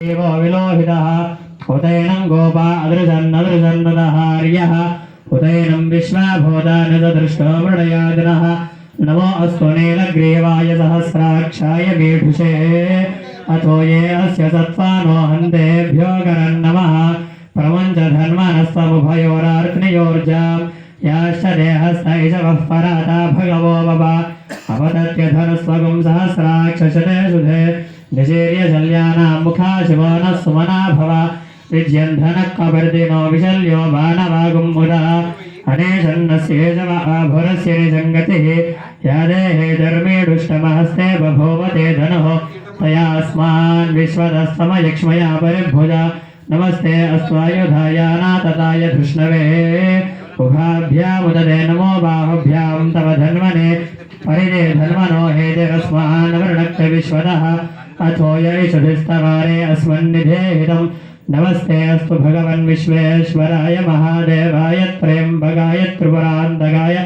देवो विलोहितः उदैनं गोपा अदृशन्नदृशन्नदहार्यः उदैनं विश्वाभूतानिदृष्टो मृडयादिनः नमो अस्तु नीलग्रीवाय सहस्राक्षाय मीढुषे अथो ये अस्य सत्त्वानो हन्तेभ्यो गरन्नमः प्रपञ्चधन्वनस्तमुभयोरार्त्नियोर्जाम् याश्च देहस्थ इषवः पराता भगवो बव अपतत्यधनस्वगुं सहस्राक्षशते सुधे निशीर्यशल्यानां मुखा शिवो नः सुमना भव विज्यन्धनः कपर्दिनो विशल्यो बाणवागुं मुदा अनेशन्नस्येजव आभुरस्य निसङ्गतिः या देहे धर्मेडुष्टमहस्ते बभूवते धनुः तयास्मान् विश्वदस्तमयक्ष्मया परिभुजा नमस्ते अस्त्वायुधायानातताय धृष्णवे उभाभ्यामुदते नमो बाहुभ्यां तव धन्वने परिदे धन्वनो हेतिरस्मान् वृणक्ते विश्वदः अथो यैषुधिस्तवारे अस्मन्निधेहितं नमस्ते अस्तु भगवन् विश्वेश्वराय महादेवाय त्र्यम्बकाय त्रिपुरान्तकाय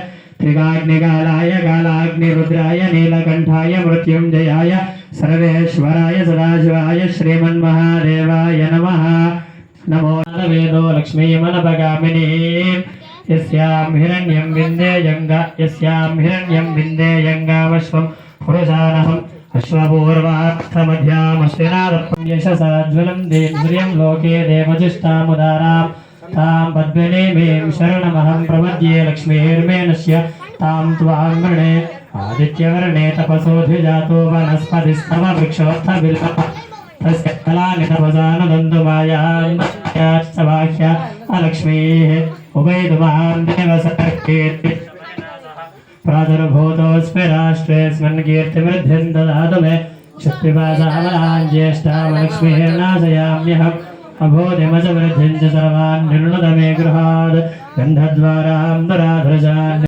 त्रिकाग्निकालाय कालाग्निरुद्राय नीलकण्ठाय मृत्युञ्जयाय सर्वेश्वराय सदाशिवाय श्रीमन्महादेवाय नमः नमो वेदो लक्ष्मीमनपगामिनी यस्यां हिरण्यं विन्देयङ्गावश्वं पुरुषानहम् अश्वपूर्वार्थमध्यामश्विनादत्तं यशसा ज्वलन्तीं श्रियं लोके देवजिष्ठामुदारां तां पद्मिनीमीं शरणमहं प्रपद्ये लक्ष्मीर्मेनस्य तां त्वां वृणे आदित्यवर्णे तपसोऽधिजातो वनस्पतिस्तव वृक्षोत्थबिल्वः तस्य फलानि तपसा न दन्तुमायाश्च बाह्या अलक्ष्मीः उभयतुमां देवसर्केति प्रादुर्भूतोऽस्मि राष्ट्रेऽस्मिन् कीर्तिवृद्धिं ददातु मे शक्तिपादामलां ज्येष्ठामलक्ष्मीर्नाशयाम्यहम् अभूतिमच वृद्धिं च सर्वान् निर्णुत मे गृहात् गन्धद्वारां दुराधृजान्